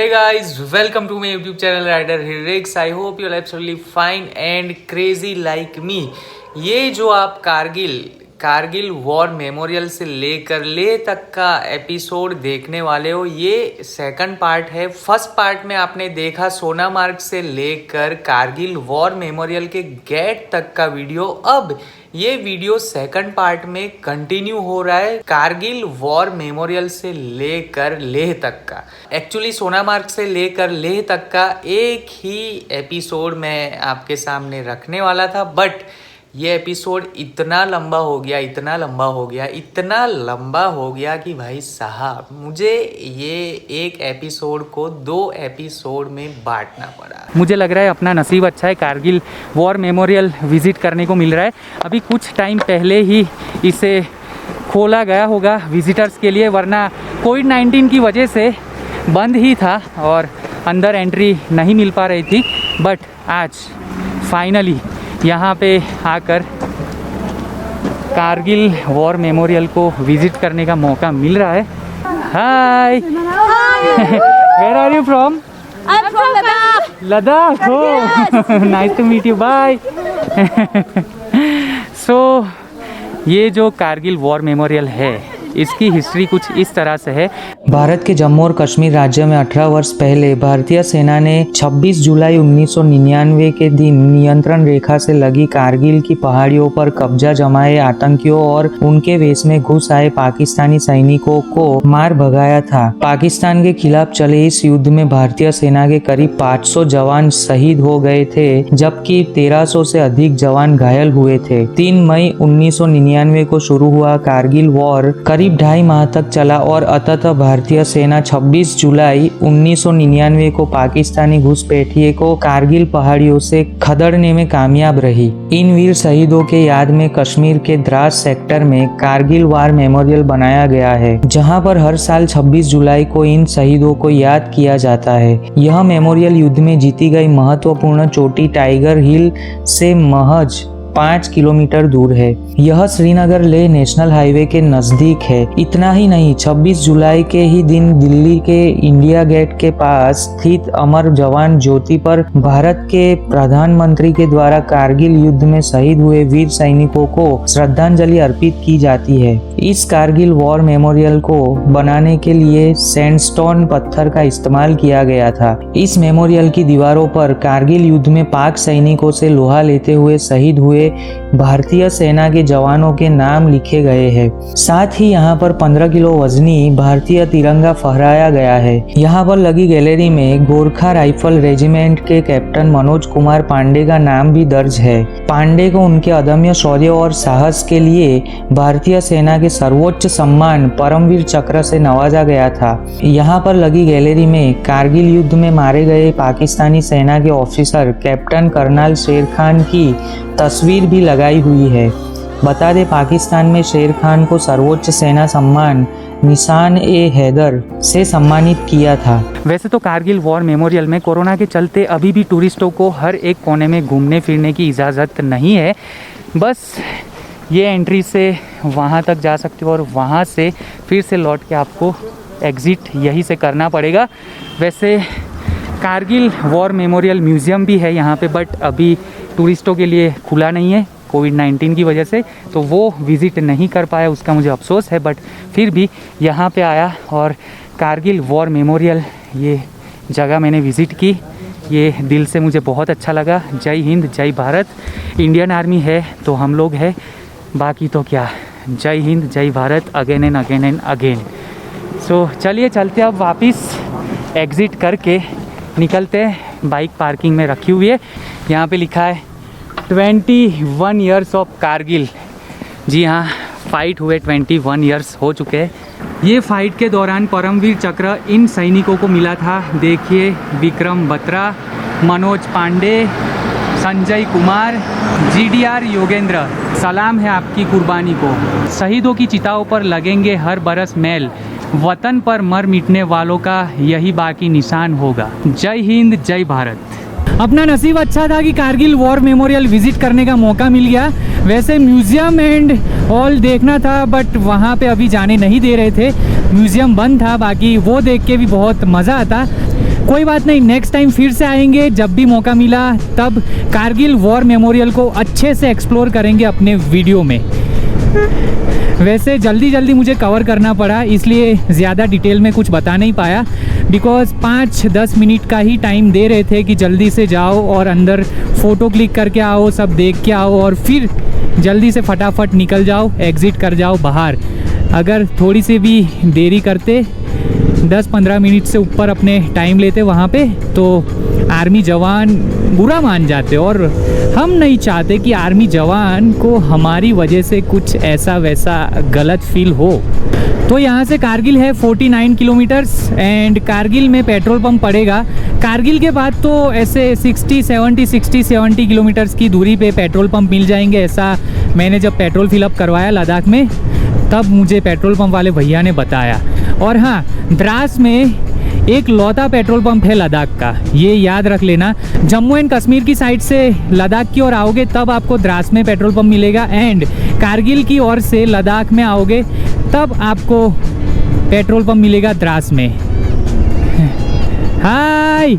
guys, welcome to my YouTube channel Rider Rex. I hope you're absolutely fine and crazy like me. ये जो आप Kargil war memorial से लेकर लेह तक का एपिसोड देखने वाले हो, ये सेकंड पार्ट है। फर्स्ट पार्ट में आपने देखा सोनामार्ग से लेकर कारगिल वॉर मेमोरियल के गेट तक का वीडियो। अब ये वीडियो सेकंड पार्ट में कंटिन्यू हो रहा है कारगिल वॉर मेमोरियल से लेकर लेह तक का। एक्चुअली सोनामार्ग से लेकर लेह तक का एक ही एपिसोड मैं आपके सामने रखने वाला था, बट ये एपिसोड इतना लंबा हो गया कि भाई साहब मुझे ये एक एपिसोड को 2 एपिसोड में बांटना पड़ा। मुझे लग रहा है अपना नसीब अच्छा है, कारगिल वॉर मेमोरियल विज़िट करने को मिल रहा है। अभी कुछ टाइम पहले ही इसे खोला गया होगा विज़िटर्स के लिए, वरना कोविड-19 की वजह से बंद ही था और अंदर एंट्री नहीं मिल पा रही थी। बट आज फाइनली यहाँ पे आकर कारगिल वॉर मेमोरियल को विज़िट करने का मौका मिल रहा है। Hi, where are you from? I'm from Ladakh. Ladakh, oh nice to meet you, bye. So ये जो कारगिल वॉर मेमोरियल है, इसकी हिस्ट्री कुछ इस तरह से है। भारत के जम्मू और कश्मीर राज्य में 18 वर्ष पहले भारतीय सेना ने 26 जुलाई 1999 के दिन नियंत्रण रेखा से लगी कारगिल की पहाड़ियों पर कब्जा जमाए आतंकियों और उनके वेश में घुस आए पाकिस्तानी सैनिकों को मार भगाया था। पाकिस्तान के खिलाफ चले इस युद्ध में भारतीय सेना के करीब 500 जवान शहीद हो गए थे, जबकि 1300 से अधिक जवान घायल हुए थे। 3 मई 1999 को शुरू हुआ कारगिल वॉर करीब 2.5 माह तक चला और अंततः भारतीय सेना 26 जुलाई 1999 को पाकिस्तानी घुसपैठिए को कारगिल पहाड़ियों से खदेड़ने में कामयाब रही। इन वीर शहीदों के याद में कश्मीर के द्रास सेक्टर में कारगिल वॉर मेमोरियल बनाया गया है, जहां पर हर साल 26 जुलाई को इन शहीदों को याद किया जाता है। यह मेमोरियल युद्ध में जीती गई महत्वपूर्ण चोटी टाइगर हिल से महज 5 किलोमीटर दूर है। यह श्रीनगर लेह नेशनल हाईवे के नजदीक है। इतना ही नहीं, 26 जुलाई के ही दिन दिल्ली के इंडिया गेट के पास स्थित अमर जवान ज्योति पर भारत के प्रधानमंत्री के द्वारा कारगिल युद्ध में शहीद हुए वीर सैनिकों को श्रद्धांजलि अर्पित की जाती है। इस कारगिल वॉर मेमोरियल को बनाने के लिए सैंडस्टोन पत्थर का इस्तेमाल किया गया था। इस मेमोरियल की दीवारों पर कारगिल युद्ध में पाक सैनिकों से लोहा लेते हुए शहीद हुए भारतीय सेना के जवानों के नाम लिखे गए हैं। साथ ही यहाँ पर 15 किलो वजनी भारतीय तिरंगा फहराया गया है। यहाँ पर लगी गैलरी में गोरखा राइफल रेजिमेंट के कैप्टन मनोज कुमार पांडे का नाम भी दर्ज है। पांडे को उनके अदम्य शौर्य और साहस के लिए भारतीय सेना के सर्वोच्च सम्मान परमवीर चक्र से नवाजा गया था। यहाँ पर लगी गैलरी में कारगिल युद्ध में मारे गए पाकिस्तानी सेना के ऑफिसर कैप्टन कर्नल शेर खान की तस्वीर भी लगाई हुई है। बता दें, पाकिस्तान में शेर खान को सर्वोच्च सेना सम्मान निशान-ए-हैदर से सम्मानित किया था। वैसे तो कारगिल वॉर मेमोरियल में कोरोना के चलते अभी भी टूरिस्टों को हर एक कोने में घूमने फिरने की इजाज़त नहीं है। बस ये एंट्री से वहाँ तक जा सकते हो और वहाँ से फिर से लौट के आपको एग्ज़िट यहीं से करना पड़ेगा। वैसे कारगिल वॉर मेमोरियल म्यूज़ियम भी है यहाँ पे, बट अभी टूरिस्टों के लिए खुला नहीं है कोविड-19 की वजह से, तो वो विज़िट नहीं कर पाया, उसका मुझे अफसोस है। बट फिर भी यहाँ पे आया और कारगिल वॉर मेमोरियल ये जगह मैंने विज़िट की। ये दिल से मुझे बहुत अच्छा लगा। जय हिंद, जय भारत। इंडियन आर्मी है तो हम लोग हैं, बाकी तो क्या। जय हिंद, जय Bharat, again and again and again. So चलिए चलते अब वापस एग्ज़िट करके निकलते हैं। बाइक पार्किंग में रखी हुई है। यहाँ पे लिखा है 21 ईयर्स ऑफ कारगिल। जी हाँ, फाइट हुए 21 ईयर्स हो चुके हैं। ये फाइट के दौरान परमवीर चक्र इन सैनिकों को मिला था। देखिए, विक्रम बत्रा, मनोज पांडे, संजय कुमार, GDR योगेंद्र, सलाम है आपकी कुर्बानी को। शहीदों की चिताओं पर लगेंगे हर बरस मैल, वतन पर मर मिटने वालों का यही बाकी निशान होगा। जय हिंद, जय भारत। अपना नसीब अच्छा था कि कारगिल वॉर मेमोरियल विज़िट करने का मौका मिल गया। वैसे म्यूज़ियम एंड ऑल देखना था, बट वहाँ पे अभी जाने नहीं दे रहे थे, म्यूज़ियम बंद था। बाकी वो देख के भी बहुत मज़ा आता। कोई बात नहीं, नेक्स्ट टाइम फिर से आएंगे, जब भी मौका मिला तब कारगिल वॉर मेमोरियल को अच्छे से एक्सप्लोर करेंगे अपने वीडियो में। वैसे जल्दी मुझे कवर करना पड़ा, इसलिए ज़्यादा डिटेल में कुछ बता नहीं पाया, बिकॉज़ 5-10 मिनट का ही टाइम दे रहे थे कि जल्दी से जाओ और अंदर फ़ोटो क्लिक करके आओ, सब देख के आओ और फिर जल्दी से फटाफट निकल जाओ, एग्ज़िट कर जाओ बाहर। अगर थोड़ी सी भी देरी करते, 10-15 मिनट से ऊपर अपने टाइम लेते वहाँ पे, तो आर्मी जवान बुरा मान जाते और हम नहीं चाहते कि आर्मी जवान को हमारी वजह से कुछ ऐसा वैसा गलत फील हो। तो यहाँ से कारगिल है 49 किलोमीटर्स एंड कारगिल में पेट्रोल पंप पड़ेगा। कारगिल के बाद तो ऐसे 60-70 किलोमीटर्स की दूरी पे पेट्रोल पंप मिल जाएंगे, ऐसा मैंने जब पेट्रोल फिलअप करवाया लद्दाख में तब मुझे पेट्रोल पंप वाले भैया ने बताया। और हाँ, द्रास में एक लौता पेट्रोल पंप है लद्दाख का, ये याद रख लेना। जम्मू एंड कश्मीर की साइड से लद्दाख की ओर आओगे तब आपको द्रास में पेट्रोल पंप मिलेगा, एंड कारगिल की ओर से लद्दाख में आओगे तब आपको पेट्रोल पंप मिलेगा द्रास में। हाय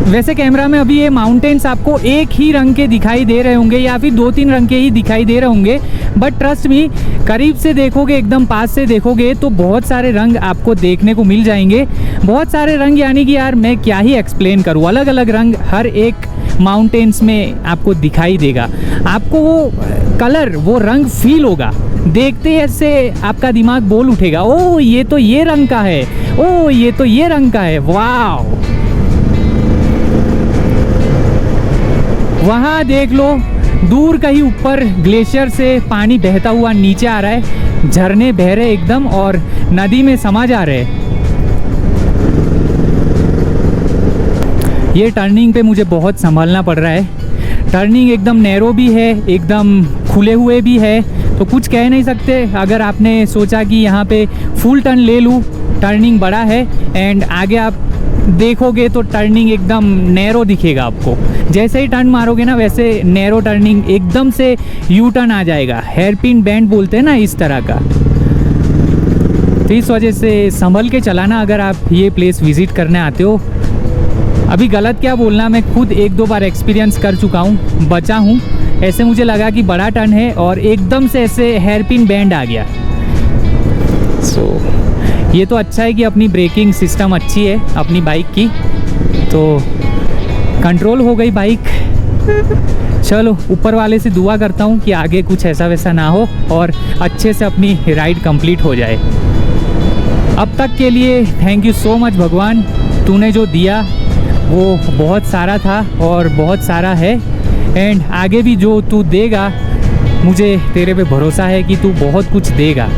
वैसे कैमरा में अभी ये माउंटेन्स आपको एक ही रंग के दिखाई दे रहे होंगे या फिर 2-3 रंग के ही दिखाई दे रहे होंगे, बट ट्रस्ट मी, करीब से देखोगे, एकदम पास से देखोगे तो बहुत सारे रंग आपको देखने को मिल जाएंगे। बहुत सारे रंग यानी कि यार मैं क्या ही एक्सप्लेन करूँ, अलग अलग रंग हर एक माउंटेन्स में आपको दिखाई देगा। आपको वो कलर, वो रंग फील होगा, देखते ऐसे आपका दिमाग बोल उठेगा, ओ ये तो ये रंग का है, ओ ये तो ये रंग का है, वाह। वहाँ देख लो, दूर कहीं ऊपर ग्लेशियर से पानी बहता हुआ नीचे आ रहा है, झरने बह रहे एकदम और नदी में समा जा रहे। ये टर्निंग पे मुझे बहुत संभलना पड़ रहा है। टर्निंग एकदम नैरो भी है, एकदम खुले हुए भी है, तो कुछ कह नहीं सकते। अगर आपने सोचा कि यहाँ पे फुल टर्न ले लूँ, टर्निंग बड़ा है एंड आगे आप देखोगे तो टर्निंग एकदम नैरो दिखेगा आपको। जैसे ही टर्न मारोगे ना, वैसे नैरो टर्निंग एकदम से यू टर्न आ जाएगा, हेयरपिन बैंड बोलते हैं ना, इस तरह का। तो इस वजह से संभल के चलाना अगर आप ये प्लेस विज़िट करने आते हो। अभी गलत क्या बोलना, मैं खुद 1-2 बार एक्सपीरियंस कर चुका हूँ, बचा हूँ। ऐसे मुझे लगा कि बड़ा टर्न है और एकदम से ऐसे हेयरपिन बैंड आ गया। ये तो अच्छा है कि अपनी ब्रेकिंग सिस्टम अच्छी है अपनी बाइक की, तो कंट्रोल हो गई बाइक। चलो, ऊपर वाले से दुआ करता हूँ कि आगे कुछ ऐसा वैसा ना हो और अच्छे से अपनी राइड कंप्लीट हो जाए। अब तक के लिए थैंक यू सो मच भगवान, तूने जो दिया वो बहुत सारा था और बहुत सारा है, एंड आगे भी जो तू देगा, मुझे तेरे पे भरोसा है कि तू बहुत कुछ देगा।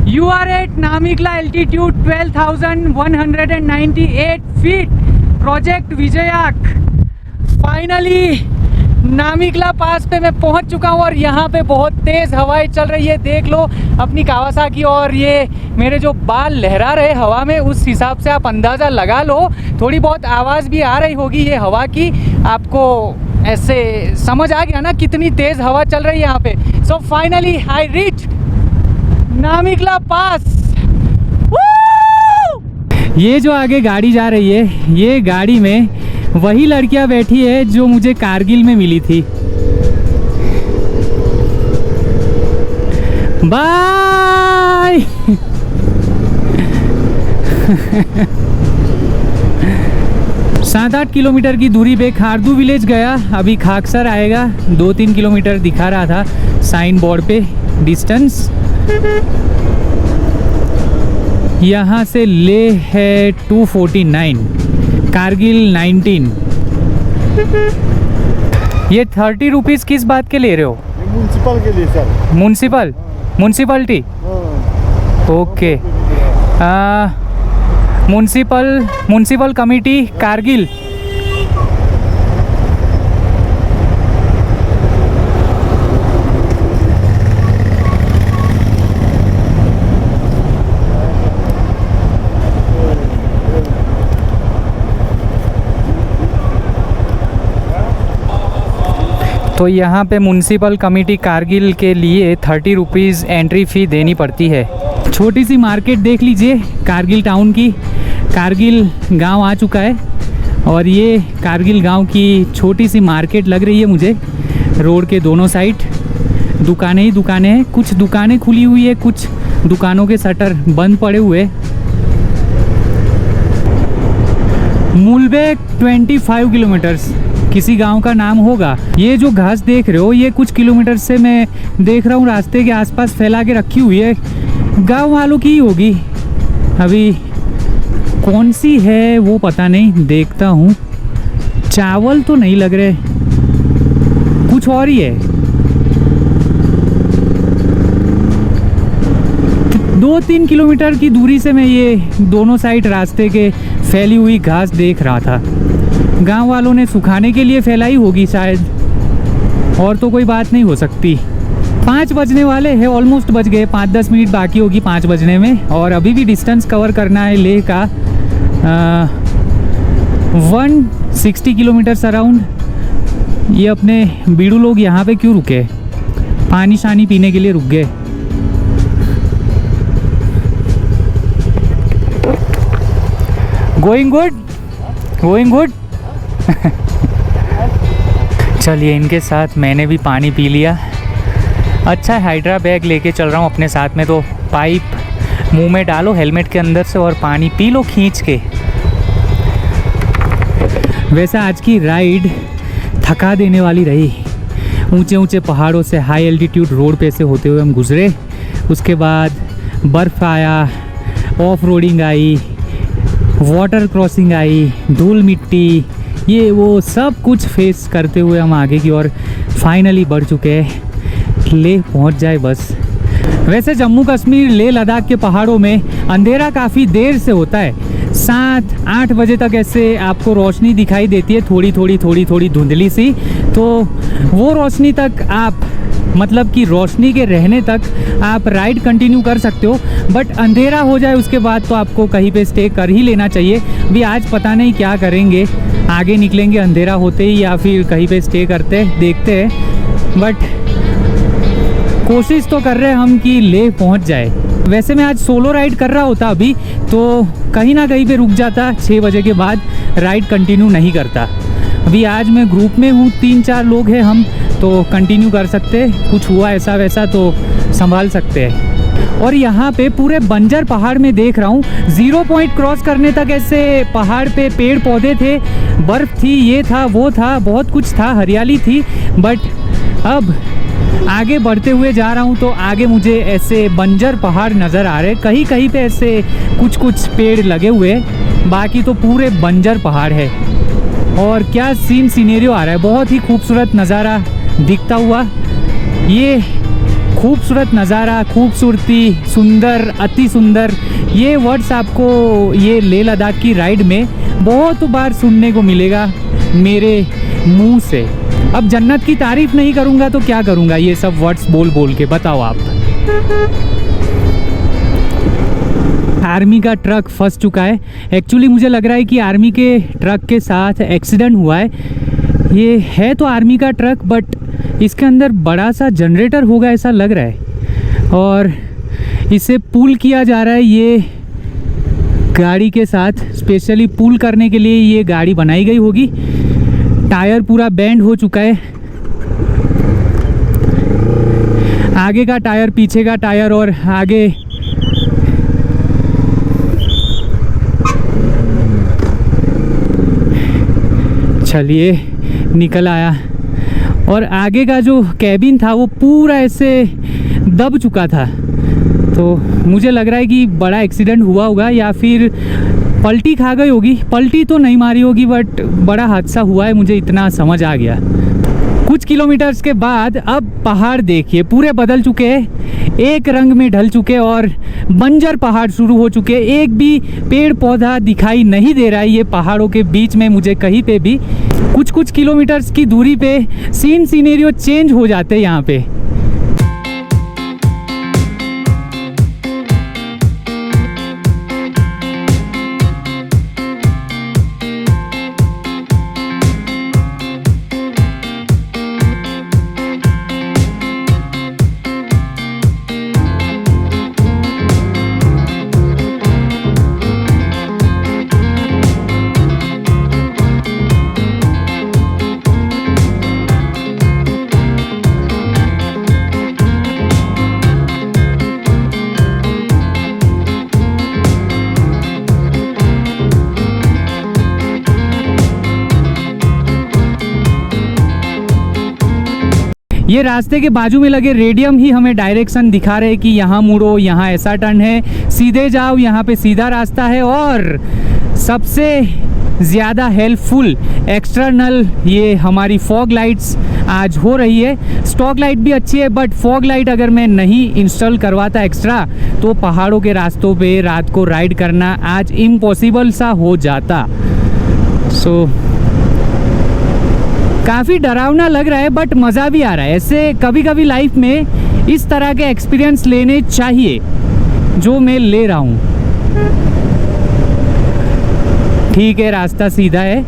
You are at Namikla altitude 12,198 feet, Project Vijayak। Finally नामिकला पास पे मैं पहुंच चुका हूं और यहाँ पे बहुत तेज़ हवाएं चल रही है। देख लो अपनी कावासाकी, और ये मेरे जो बाल लहरा रहे हवा में, उस हिसाब से आप अंदाज़ा लगा लो। थोड़ी बहुत आवाज़ भी आ रही होगी ये हवा की, आपको ऐसे समझ आ गया ना कितनी तेज़ हवा चल रही है यहाँ पे। सो फाइनली आई रीच नामिकला पास। ये जो आगे गाड़ी जा रही है, ये गाड़ी में वही लड़कियां बैठी है जो मुझे कारगिल में मिली थी। बाय। 7-8 किलोमीटर की दूरी पे खारदू विलेज गया, अभी खाकसर आएगा। 2-3 किलोमीटर दिखा रहा था साइन बोर्ड पे डिस्टेंस। यहाँ से ले है 249, कारगिल 19। ये 30 रुपीज़ किस बात के ले रहे हो? म्यूनसिपल के लिए sir. Municipality, okay. Municipal committee Kargil. तो यहाँ पे म्यूनसिपल कमेटी कारगिल के लिए 30 रुपीज़ एंट्री फ़ी देनी पड़ती है। छोटी सी मार्केट देख लीजिए कारगिल टाउन की। कारगिल गांव आ चुका है और ये कारगिल गांव की छोटी सी मार्केट लग रही है मुझे। रोड के दोनों साइड दुकानें ही दुकानें हैं। कुछ दुकानें खुली हुई है, कुछ दुकानों के शटर बंद पड़े हुए। मूलबेक 25 किलोमीटर्स किसी गांव का नाम होगा। ये जो घास देख रहे हो ये कुछ किलोमीटर से मैं देख रहा हूँ रास्ते के आसपास फैला के रखी हुई है, गांव वालों की ही होगी। अभी कौन सी है वो पता नहीं, देखता हूँ। चावल तो नहीं लग रहे, कुछ और ही है। 2-3 किलोमीटर की दूरी से मैं ये दोनों साइड रास्ते के फैली हुई घास देख रहा था। गांव वालों ने सुखाने के लिए फैलाई होगी शायद, और तो कोई बात नहीं हो सकती। 5 बजने वाले हैं, ऑलमोस्ट बज गए। 5-10 मिनट बाकी होगी 5 बजने में, और अभी भी डिस्टेंस कवर करना है लेह का 160 किलोमीटर अराउंड। ये अपने बीड़ू लोग यहाँ पे क्यों रुके? पानी शानी पीने के लिए रुक गए। Going good. चलिए, इनके साथ मैंने भी पानी पी लिया। अच्छा, हाइड्रा बैग लेके चल रहा हूँ अपने साथ में, तो पाइप मुंह में डालो हेलमेट के अंदर से और पानी पी लो खींच के। वैसे आज की राइड थका देने वाली रही। ऊंचे ऊंचे पहाड़ों से, हाई एल्टीट्यूड रोड पे से होते हुए हम गुजरे। उसके बाद बर्फ़ आया, ऑफ रोडिंग आई, वाटर क्रॉसिंग आई, धूल मिट्टी, ये वो सब कुछ फेस करते हुए हम आगे की ओर फाइनली बढ़ चुके हैं। लेह पहुंच जाए बस। वैसे जम्मू कश्मीर लेह लद्दाख के पहाड़ों में अंधेरा काफ़ी देर से होता है। 7-8 बजे तक ऐसे आपको रोशनी दिखाई देती है, थोड़ी थोड़ी धुंधली सी। तो वो रोशनी तक आप, मतलब कि रोशनी के रहने तक आप राइड कंटिन्यू कर सकते हो। बट अंधेरा हो जाए उसके बाद तो आपको कहीं पे स्टे कर ही लेना चाहिए। भी आज पता नहीं क्या करेंगे, आगे निकलेंगे अंधेरा होते ही या फिर कहीं पे स्टे करते, देखते हैं। बट कोशिश तो कर रहे हैं हम कि लेह पहुंच जाए। वैसे मैं आज सोलो राइड कर रहा होता अभी तो कहीं ना कहीं पे रुक जाता, 6 बजे के बाद राइड कंटिन्यू नहीं करता। अभी आज मैं ग्रुप में हूँ, 3-4 लोग हैं हम, तो कंटिन्यू कर सकते हैं। कुछ हुआ ऐसा वैसा तो संभाल सकते हैं। और यहाँ पे पूरे बंजर पहाड़ में देख रहा हूँ, 0 पॉइंट क्रॉस करने तक ऐसे पहाड़ पे पेड़ पौधे थे, बर्फ़ थी, ये था वो था, बहुत कुछ था, हरियाली थी। बट अब आगे बढ़ते हुए जा रहा हूँ तो आगे मुझे ऐसे बंजर पहाड़ नज़र आ रहे। कहीं कहीं पे ऐसे कुछ कुछ पेड़ लगे हुए, बाकी तो पूरे बंजर पहाड़ है। और क्या सीनेरियो आ रहा है, बहुत ही खूबसूरत नज़ारा दिखता हुआ। ये खूबसूरत नज़ारा, खूबसूरती, सुंदर, अति सुंदर, ये वर्ड्स आपको ये लेह लद्दाख की राइड में बहुत बार सुनने को मिलेगा मेरे मुंह से। अब जन्नत की तारीफ नहीं करूँगा तो क्या करूँगा ये सब वर्ड्स बोल बोल के, बताओ आप। आर्मी का ट्रक फंस चुका है। एक्चुअली मुझे लग रहा है कि आर्मी के ट्रक के साथ एक्सीडेंट हुआ है। ये है तो आर्मी का ट्रक, बट इसके अंदर बड़ा सा जनरेटर होगा ऐसा लग रहा है, और इसे पुल किया जा रहा है ये गाड़ी के साथ। स्पेशली पुल करने के लिए ये गाड़ी बनाई गई होगी। टायर पूरा बेंड हो चुका है, आगे का टायर, पीछे का टायर, और आगे चलिए निकल आया। और आगे का जो कैबिन था वो पूरा ऐसे दब चुका था। तो मुझे लग रहा है कि बड़ा एक्सीडेंट हुआ होगा या फिर पलटी खा गई होगी। पलटी तो नहीं मारी होगी, बट बड़ा हादसा हुआ है, मुझे इतना समझ आ गया। कुछ किलोमीटर्स के बाद अब पहाड़ देखिए पूरे बदल चुके हैं, एक रंग में ढल चुके और बंजर पहाड़ शुरू हो चुके। एक भी पेड़ पौधा दिखाई नहीं दे रहा है ये पहाड़ों के बीच में मुझे कहीं पे भी। कुछ किलोमीटर्स की दूरी पे सीनेरियो चेंज हो जाते हैं यहाँ पे। ये रास्ते के बाजू में लगे रेडियम ही हमें डायरेक्शन दिखा रहे कि यहाँ मुड़ो, यहाँ ऐसा टर्न है, सीधे जाओ, यहाँ पे सीधा रास्ता है। और सबसे ज़्यादा हेल्पफुल एक्सटर्नल ये हमारी फॉग लाइट्स आज हो रही है। स्टॉक लाइट भी अच्छी है, बट फॉग लाइट अगर मैं नहीं इंस्टॉल करवाता एक्स्ट्रा तो पहाड़ों के रास्तों पे रात को राइड करना आज इम्पॉसिबल सा हो जाता। सो काफ़ी डरावना लग रहा है, बट मज़ा भी आ रहा है। ऐसे कभी कभी लाइफ में इस तरह के एक्सपीरियंस लेने चाहिए जो मैं ले रहा हूँ। ठीक है, रास्ता सीधा है।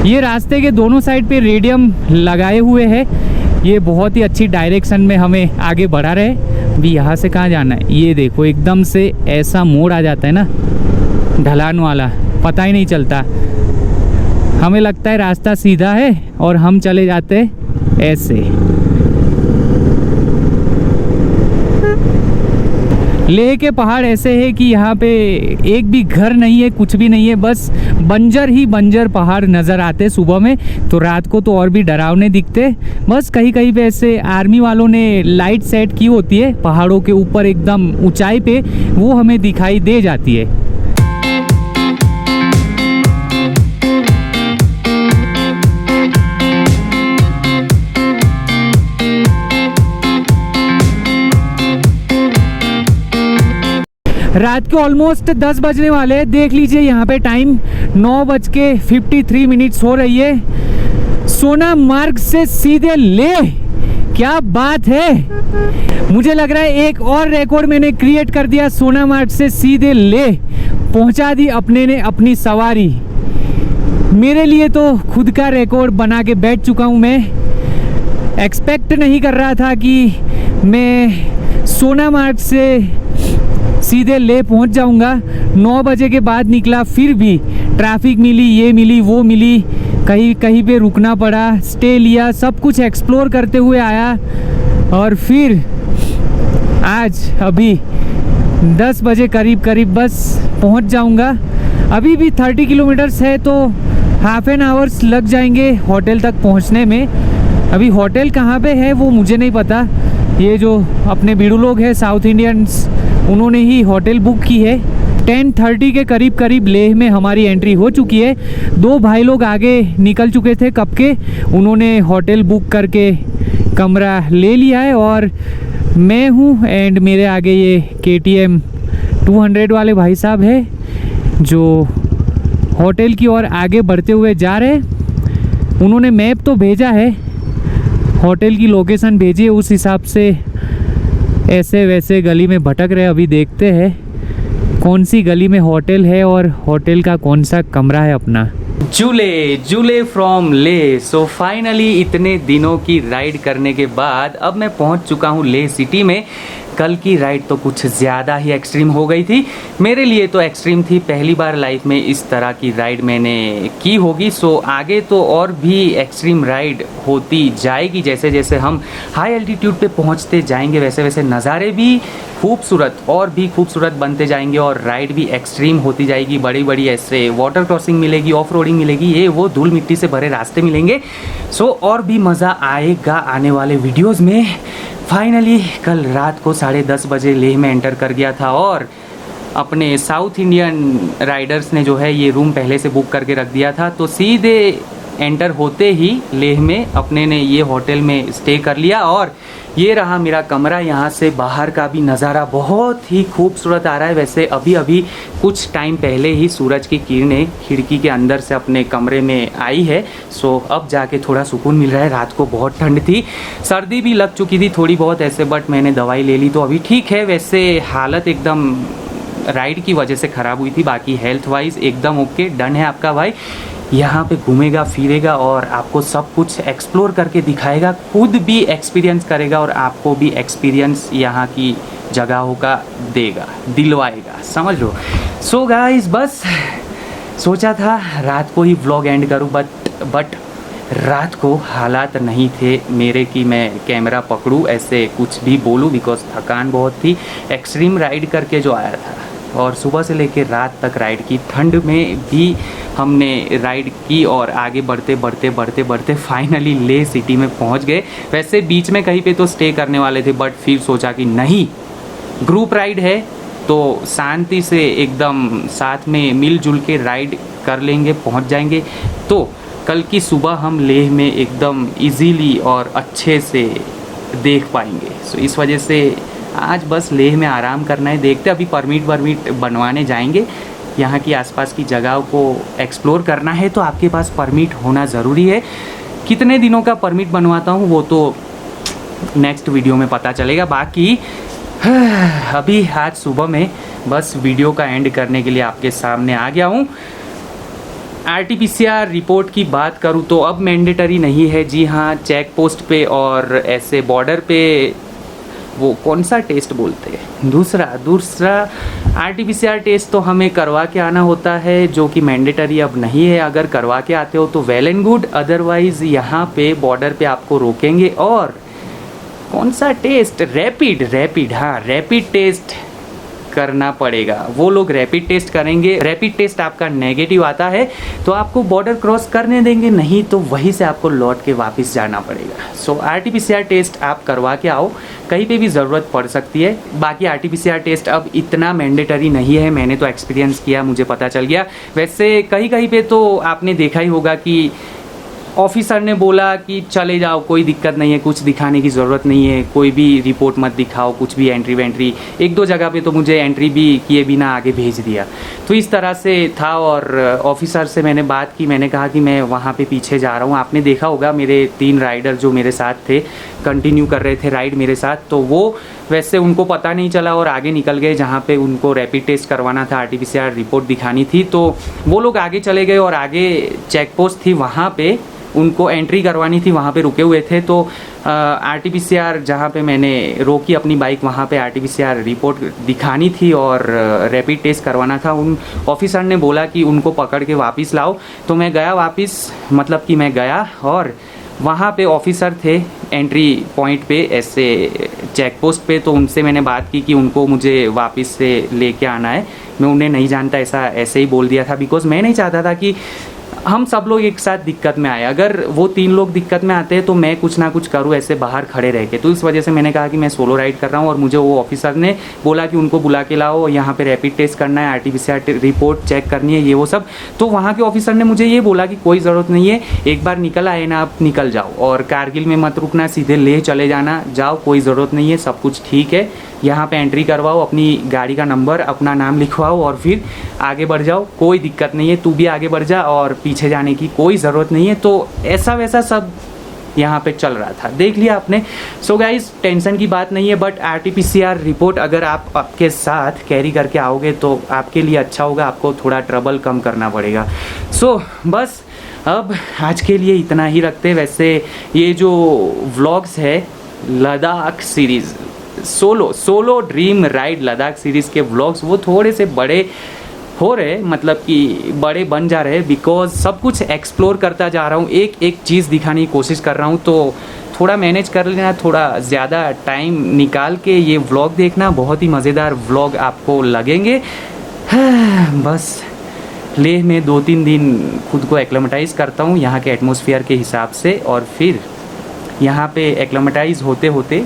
ये रास्ते के दोनों साइड पे रेडियम लगाए हुए हैं। ये बहुत ही अच्छी डायरेक्शन में हमें आगे बढ़ा रहे। अभी यहाँ से कहाँ जाना है? ये देखो, एकदम से ऐसा मोड़ आ जाता है ना ढलान वाला, पता ही नहीं चलता। हमें लगता है रास्ता सीधा है और हम चले जाते ऐसे। लेह के पहाड़ ऐसे है कि यहाँ पे एक भी घर नहीं है, कुछ भी नहीं है, बस बंजर ही बंजर पहाड़ नज़र आते सुबह में। तो रात को तो और भी डरावने दिखते। बस कहीं कहीं पे ऐसे आर्मी वालों ने लाइट सेट की होती है पहाड़ों के ऊपर एकदम ऊंचाई पे, वो हमें दिखाई दे जाती है। रात के ऑलमोस्ट 10 बजने वाले हैं। देख लीजिए यहाँ पे टाइम 9:53 हो रही है। सोनामार्ग से सीधे लेह, क्या बात है। मुझे लग रहा है एक और रिकॉर्ड मैंने क्रिएट कर दिया। सोनामार्ग से सीधे लेह पहुँचा दी अपने ने अपनी सवारी। मेरे लिए तो खुद का रिकॉर्ड बना के बैठ चुका हूँ मैं। एक्सपेक्ट नहीं कर रहा था कि मैं सोनामार्ग से सीधे ले पहुंच जाऊंगा। 9 बजे के बाद निकला, फिर भी ट्रैफिक मिली, ये मिली, वो मिली, कहीं कहीं पे रुकना पड़ा, स्टे लिया, सब कुछ एक्सप्लोर करते हुए आया। और फिर आज अभी 10 बजे करीब बस पहुंच जाऊंगा। अभी भी 30 किलोमीटर्स है तो हाफ एन आवर्स लग जाएंगे होटल तक पहुंचने में। अभी होटल कहाँ पे है वो मुझे नहीं पता। ये जो अपने बीड़ू लोग हैं साउथ इंडियंस, उन्होंने ही होटल बुक की है। 10:30 के करीब लेह में हमारी एंट्री हो चुकी है। 2 भाई लोग आगे निकल चुके थे कब के, उन्होंने होटल बुक करके कमरा ले लिया है। और मैं हूँ एंड मेरे आगे ये KTM 200 वाले भाई साहब है जो होटल की ओर आगे बढ़ते हुए जा रहे। उन्होंने मैप तो भेजा है, होटल की लोकेशन भेजी है, उस हिसाब से ऐसे वैसे गली में भटक रहे। अभी देखते हैं कौन सी गली में होटल है और होटल का कौन सा कमरा है अपना। जुले फ्रॉम ले। सो फाइनली इतने दिनों की राइड करने के बाद अब मैं पहुंच चुका हूं ले सिटी में। कल की राइड तो कुछ ज़्यादा ही एक्सट्रीम हो गई थी, मेरे लिए तो एक्सट्रीम थी। पहली बार लाइफ में इस तरह की राइड मैंने की होगी। सो आगे तो और भी एक्सट्रीम राइड होती जाएगी। जैसे जैसे हम हाई एल्टीट्यूड पे पहुंचते जाएंगे वैसे वैसे नज़ारे भी खूबसूरत और भी खूबसूरत बनते जाएंगे और राइड भी एक्सट्रीम होती जाएगी। बड़ी बड़ी ऐसे वाटर क्रॉसिंग मिलेगी, ऑफ रोडिंग मिलेगी, ये वो धूल मिट्टी से भरे रास्ते मिलेंगे। सो और भी मज़ा आएगा आने वाले वीडियोज़ में। फाइनली कल रात को 10:30 बजे लेह में एंटर कर गया था और अपने साउथ इंडियन राइडर्स ने जो है ये रूम पहले से बुक करके रख दिया था। तो सीधे एंटर होते ही लेह में अपने ने ये होटल में स्टे कर लिया और ये रहा मेरा कमरा। यहाँ से बाहर का भी नज़ारा बहुत ही खूबसूरत आ रहा है। वैसे अभी अभी कुछ टाइम पहले ही सूरज की किरणें खिड़की के अंदर से अपने कमरे में आई है। सो अब जाके थोड़ा सुकून मिल रहा है। रात को बहुत ठंड थी, सर्दी भी लग चुकी थी थोड़ी बहुत ऐसे, बट मैंने दवाई ले ली तो अभी ठीक है। वैसे हालत एकदम राइड की वजह से ख़राब हुई थी, बाकी हेल्थ वाइज एकदम ओके। डन है आपका भाई, यहाँ पे घूमेगा फिरेगा और आपको सब कुछ एक्सप्लोर करके दिखाएगा, खुद भी एक्सपीरियंस करेगा और आपको भी एक्सपीरियंस यहाँ की जगहों का देगा, दिलवाएगा, समझ लो। सो गाइस बस सोचा था रात को ही व्लॉग एंड करूँ, बट रात को हालात नहीं थे मेरे कि मैं कैमरा पकड़ूँ ऐसे कुछ भी बोलूँ, बिकॉज थकान बहुत थी एक्सट्रीम राइड करके जो आया था। और सुबह से लेकर रात तक राइड की। ठंड में भी हमने राइड की और आगे बढ़ते बढ़ते बढ़ते बढ़ते फाइनली लेह सिटी में पहुंच गए। वैसे बीच में कहीं पे तो स्टे करने वाले थे, बट फिर सोचा कि नहीं, ग्रुप राइड है तो शांति से एकदम साथ में मिलजुल के राइड कर लेंगे, पहुंच जाएंगे। तो कल की सुबह हम लेह में एकदम इजीली और अच्छे से देख पाएंगे। सो इस वजह से आज बस लेह में आराम करना है। देखते अभी परमिट बनवाने जाएंगे, यहाँ की आसपास की जगहों को एक्सप्लोर करना है तो आपके पास परमिट होना ज़रूरी है। कितने दिनों का परमिट बनवाता हूँ वो तो नेक्स्ट वीडियो में पता चलेगा। बाकी अभी आज सुबह में बस वीडियो का एंड करने के लिए आपके सामने आ गया हूँ। RT-PCR रिपोर्ट की बात करूँ तो अब मैंडेटरी नहीं है। जी हाँ, चेक पोस्ट पे और ऐसे बॉर्डर पे वो कौन सा टेस्ट बोलते हैं, दूसरा RT-PCR टेस्ट तो हमें करवा के आना होता है, जो कि मैंडेटरी अब नहीं है। अगर करवा के आते हो तो वेल एंड गुड, अदरवाइज़ यहाँ पे बॉर्डर पे आपको रोकेंगे और कौन सा टेस्ट, रैपिड हाँ, रैपिड टेस्ट करना पड़ेगा। वो लोग रैपिड टेस्ट करेंगे। रैपिड टेस्ट आपका नेगेटिव आता है तो आपको बॉर्डर क्रॉस करने देंगे, नहीं तो वहीं से आपको लौट के वापस जाना पड़ेगा। सो RT-PCR टेस्ट आप करवा के आओ, कहीं पे भी ज़रूरत पड़ सकती है। बाकी RT-PCR टेस्ट अब इतना मैंडेटरी नहीं है, मैंने तो एक्सपीरियंस किया, मुझे पता चल गया। वैसे कहीं पे तो आपने देखा ही होगा कि ऑफिसर ने बोला कि चले जाओ, कोई दिक्कत नहीं है, कुछ दिखाने की ज़रूरत नहीं है, कोई भी रिपोर्ट मत दिखाओ, कुछ भी एंट्री वेंट्री। एक दो जगह पे तो मुझे एंट्री भी किए बिना आगे भेज दिया। तो इस तरह से था और ऑफिसर से मैंने बात की, मैंने कहा कि मैं वहाँ पे पीछे जा रहा हूँ। आपने देखा होगा मेरे 3 राइडर जो मेरे साथ थे, कंटिन्यू कर रहे थे राइड मेरे साथ, तो वो वैसे उनको पता नहीं चला और आगे निकल गए जहाँ पे उनको रैपिड टेस्ट करवाना था, RT-PCR रिपोर्ट दिखानी थी। तो वो लोग आगे चले गए और आगे चेक पोस्ट थी, वहाँ पे उनको एंट्री करवानी थी, वहाँ पे रुके हुए थे। तो RT-PCR जहाँ पे मैंने रोकी अपनी बाइक, वहाँ पे RT-PCR रिपोर्ट दिखानी थी और रैपिड टेस्ट करवाना था। उन ऑफिसर ने बोला कि उनको पकड़ के वापस लाओ। तो मैं गया वापस, मतलब कि मैं गया और वहाँ पे ऑफिसर थे एंट्री पॉइंट पे, ऐसे चेक पोस्ट पे। तो उनसे मैंने बात की कि उनको मुझे वापस से लेके आना है। मैं उन्हें नहीं जानता, ऐसे ही बोल दिया था, बिकॉज़ मैं नहीं चाहता था कि हम सब लोग एक साथ दिक्कत में आए। अगर वो 3 लोग दिक्कत में आते हैं तो मैं कुछ ना कुछ करूँ ऐसे बाहर खड़े रह के। तो इस वजह से मैंने कहा कि मैं सोलो राइड कर रहा हूँ और मुझे वो ऑफिसर ने बोला कि उनको बुला के लाओ, यहाँ पे रैपिड टेस्ट करना है, RT-PCR रिपोर्ट चेक करनी है, ये वो सब। तो वहाँ के ऑफिसर ने मुझे ये बोला कि कोई ज़रूरत नहीं है, एक बार निकल आए ना, आप निकल जाओ और कारगिल में मत रुकना, सीधे लेह चले जाना, जाओ, कोई ज़रूरत नहीं है, सब कुछ ठीक है। यहाँ पे एंट्री करवाओ, अपनी गाड़ी का नंबर, अपना नाम लिखवाओ और फिर आगे बढ़ जाओ, कोई दिक्कत नहीं है, तू भी आगे बढ़ जा और पीछे जाने की कोई ज़रूरत नहीं है। तो ऐसा वैसा सब यहाँ पे चल रहा था, देख लिया आपने। सो गाइस, टेंशन की बात नहीं है, बट RT-PCR रिपोर्ट अगर आप आपके साथ कैरी करके आओगे तो आपके लिए अच्छा होगा, आपको थोड़ा ट्रबल कम करना पड़ेगा। सो बस अब आज के लिए इतना ही रखते। वैसे ये जो व्लॉग्स है Ladakh series, solo dream ride Ladakh series के व्लॉग्स, वो थोड़े से बड़े हो रहे, मतलब कि बड़े बन जा रहे, बिकॉज सब कुछ एक्सप्लोर करता जा रहा हूँ, एक चीज़ दिखाने की कोशिश कर रहा हूँ। तो थोड़ा मैनेज कर लेना, थोड़ा ज़्यादा टाइम निकाल के ये व्लॉग देखना, बहुत ही मज़ेदार व्लॉग आपको लगेंगे। बस लेह में 2-3 दिन खुद को एक्लेमेटाइज़ करता हूँ यहाँ के एटमॉस्फेयर के हिसाब से, और फिर यहाँ पे एक्लेमेटाइज़ होते होते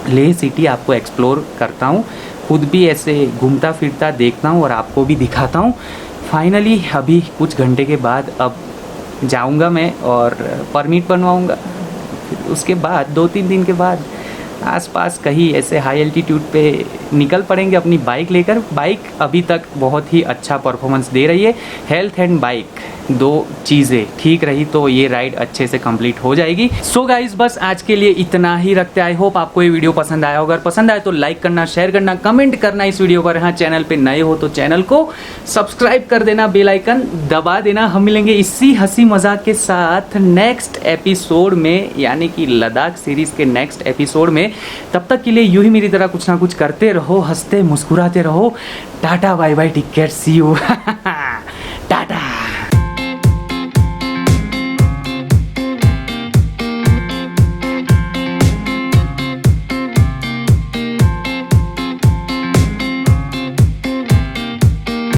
लेह सिटी आपको एक्सप्लोर करता हूँ, खुद भी ऐसे घूमता फिरता देखता हूँ और आपको भी दिखाता हूँ। फाइनली अभी कुछ घंटे के बाद अब जाऊँगा मैं और परमिट बनवाऊँगा। फिर उसके बाद 2-3 दिन के बाद आसपास कहीं ऐसे हाई एल्टीट्यूड पे निकल पड़ेंगे अपनी बाइक लेकर। बाइक अभी तक बहुत ही अच्छा परफॉर्मेंस दे रही है। हेल्थ एंड बाइक 2 चीज़ें ठीक रही तो ये राइड अच्छे से कंप्लीट हो जाएगी। सो गाइज, बस आज के लिए इतना ही रखते। आई होप आपको ये वीडियो पसंद आया होगा। अगर पसंद आए तो लाइक करना, शेयर करना, कमेंट करना इस वीडियो पर। हाँ, चैनल पे नए हो तो चैनल को सब्सक्राइब कर देना, बेल आइकन दबा देना। हम मिलेंगे इसी हंसी मजाक के साथ नेक्स्ट एपिसोड में, यानी कि लद्दाख सीरीज़ के नेक्स्ट एपिसोड में। तब तक के लिए यूं ही मेरी तरह कुछ ना कुछ करते रहो, हंसते मुस्कुराते रहो। Tata bye bye, take care, see you.